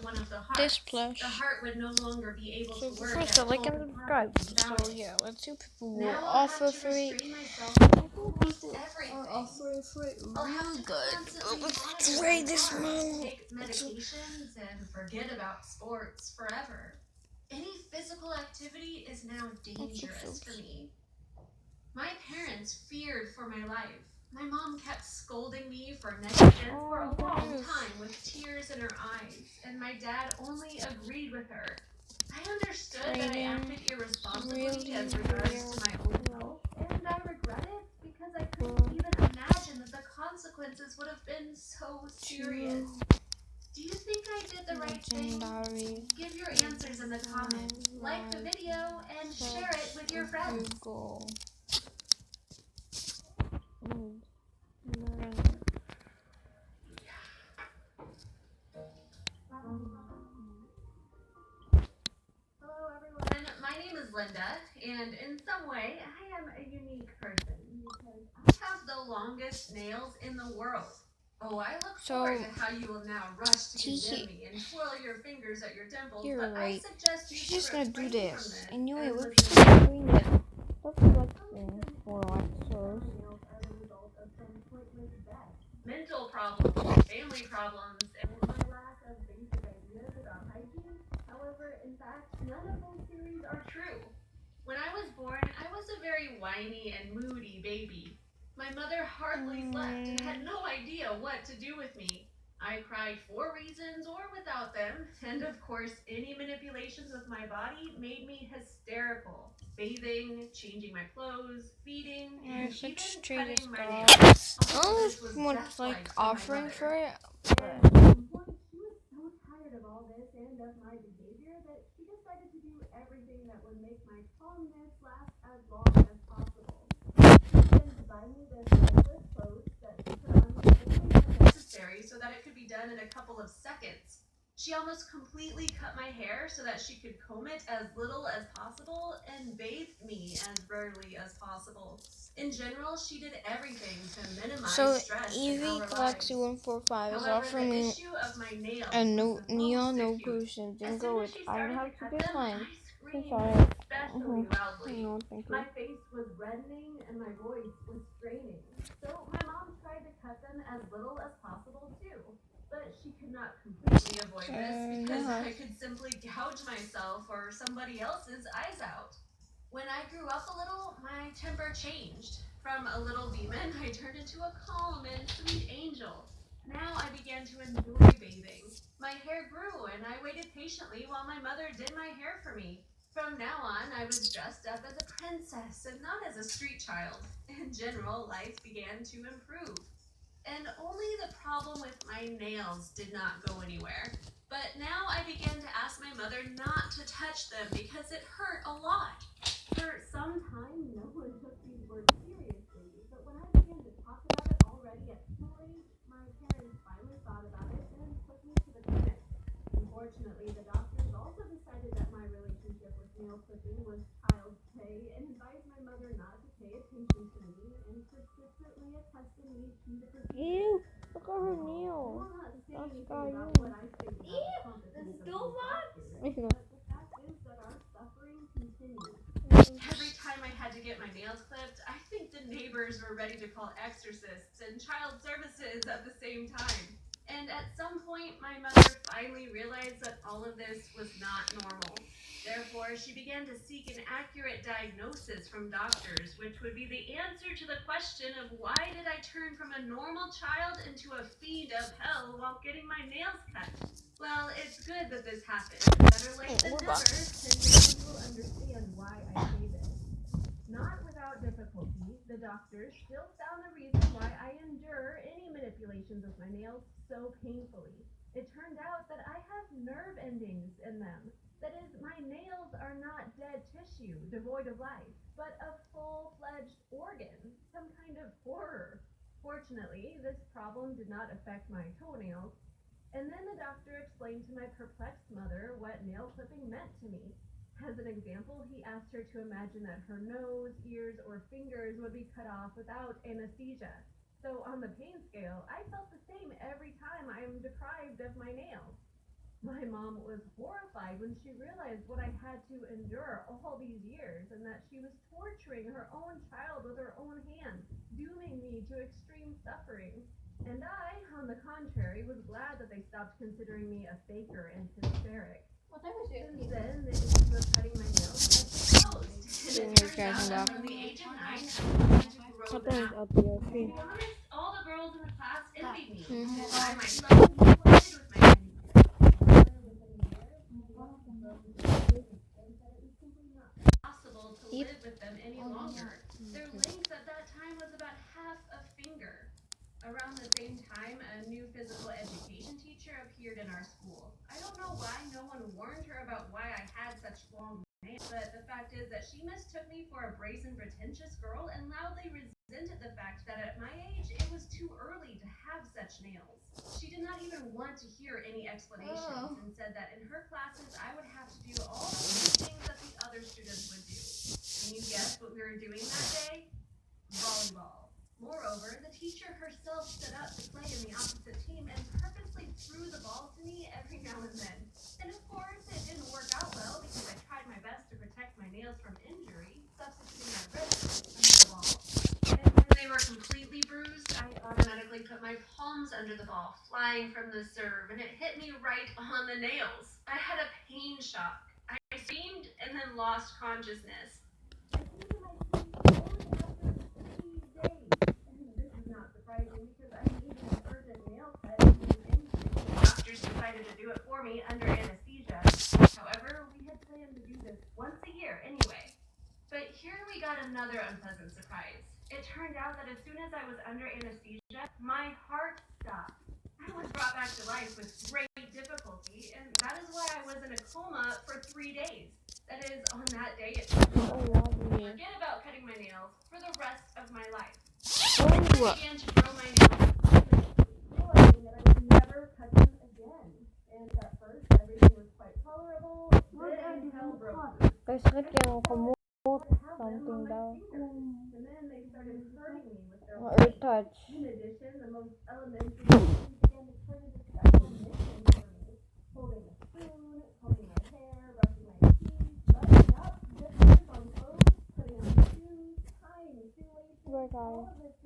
one of the this hearts. plush. The heart would no longer be able So to work first, at like full and subscribe. capacity without So it. yeah, let's see people will Now I'll offer have to for it. restrain myself from almost People everything. are offering for it I'll have really to good. constantly Let's monitor try my this heart, one. take medications, and forget about sports forever. Any physical activity is now dangerous for me. My parents feared for my life. My mom kept scolding me for negligence for a long time with tears in her eyes, and my dad only agreed with her. I understood that I acted irresponsibly as regards to my own health, and I regret it because I couldn't even imagine that the consequences would have been so serious. Do you think I did the right thing? Give your answers in the comments, like the video, and share it with your friends. Hello everyone, my name is Linda, and in some way, I am a unique person because I have the longest nails in the world. Oh, I look forward to how you will now rush to condemn me and twirl your fingers at your temples, but I suggest you She's just gonna do refrain from this. this And you and what listen she's doing it. That's flexing for Lexos. Mental problems, family problems, and my lack of basic ideas about hygiene. However, in fact, none of those theories are true. When I was born, I was a very whiny and moody baby. My mother hardly slept and had no idea what to do with me. I cried for reasons or without them, and of course, any manipulations with my body made me hysterical. Bathing, changing my clothes, feeding, and even cutting my nails. All of this was like death-like to my offering mother. for it. And at one point, she was so tired of all this and of my behavior that she decided to do everything that would make my calmness last as long as possible. She began to buy me this lifeless clothes that she put on only when necessary so that it could be done in a couple of seconds. She almost completely cut my hair so that she could comb it as little as possible and bathed me as rarely as possible. In general, she did everything to minimize stress in our lives. Galaxy 145 is However, offering the me issue of my nails a was the neon most no acute. person. As Didn't soon go as with. she I started have to to cut be them, fine. I screamed Sorry. especially loudly. No, thank you. My face was reddening and my voice was straining. So my mom tried to cut them as little as possible too. But she could not completely avoid this because I could simply gouge myself or somebody else's eyes out. When I grew up a little, my temper changed. From a little demon, I turned into a calm and sweet angel. Now I began to enjoy bathing. My hair grew, and I waited patiently while my mother did my hair for me. From now on, I was dressed up as a princess and not as a street child. In general, life began to improve. And only the problem with my nails did not go anywhere. But now I began to ask my mother not to touch them because it hurt a lot. For some time, no one took these words seriously, but when I began to talk about it already at school age, my parents finally thought about it and took me to the clinic. Unfortunately, the doctors also decided that my relationship with nail clipping was child's play and advised my mother not to pay attention to me and persistently accustomed me to the procedure. Ew, look at her I nails. will not say anything about what I think about the competence of these doctors, but the fact is that our suffering continues. Every time I had to get my nails clipped, I think the neighbors were ready to call exorcists and child services at the same time. And at some point, my mother finally realized that all of this was not normal. Therefore, she began to seek an accurate diagnosis from doctors, which would be the answer to the question of why did I turn from a normal child into a fiend of hell while getting my nails cut? Well, it's good that this happened. Better late than never, and now you will understand why I say this. Not without difficulty, the doctors still found a reason why I endure any manipulations with my nails so painfully. It turned out that I have nerve endings in them. That is, my nails are not dead tissue devoid of life, but a full-fledged organ, some kind of horror. Fortunately, this problem did not affect my toenails, and then the doctor explained to my perplexed mother what nail clipping meant to me. As an example, he asked her to imagine that her nose, ears, or fingers would be cut off without anesthesia. So on the pain scale, I felt the same every time I am deprived of my nails. My mom was horrified when she realized what I had to endure all these years and that she was torturing her own child with her own hands, dooming me to extreme suffering. And I, on the contrary, was glad that they stopped considering me a faker and hysteric. Since then, the issue of cutting my nails has been closed. And it turns out that from the age of 9, I began to grow them Sometimes out. I'll be To okay. be honest, all the girls in the class envied me, Mhm. and I myself was delighted with my possible to Yep. live with them any longer. Their length at that time was about half a finger. Around the same time, a new physical education teacher appeared in our school. I don't know why no one warned her about why I had such long nails, but the fact is that she mistook me for a brazen, pretentious girl and loudly resented the fact that at my age it was too early to have such nails. She did not even want to hear any explanations and said that in her classes I would have to do all the same things that the other students would do. Can you guess what we were doing that day? Volleyball. Moreover, the teacher herself stood up to play in the opposite team and purposely threw the ball to me every now and then. And of course, it didn't work out well because I tried my best to protect my nails from injury, substituting my wrist under the ball. And when they were completely bruised, I automatically put my palms under the ball, flying from the serve, and it hit me right on the nails. I had a pain shock. I screamed and then lost consciousness. I came to my feet only after 3 days. And this is not surprising because I needed an urgent nail cut due to injury. The doctors decided to do it for me under anesthesia. However, we had planned to do this once a year anyway. But here we got another unpleasant surprise. It turned out that as soon as I was under anesthesia, my heart stopped. I was brought back to life with great difficulty, and that is why I was in a coma for 3 days. That is, on that day, it took me Oh, wow, yeah. forget about cutting my nails for the rest of my life. Oh, I began to grow my nails, realizing that I would never cut them again. And at first, everything was quite tolerable. Then hell broke loose. Guys, sakit yung kumot. Have them on Something my daw. fingers. And then they started hurting me with their Mga weight. touch. In addition, the most elementary things began to turn into special missions for me. Holding a spoon, combing my hair, brushing my teeth, buttoning up, zippers on clothes, putting on shoes, tying shoelaces, Bye, all guys. of this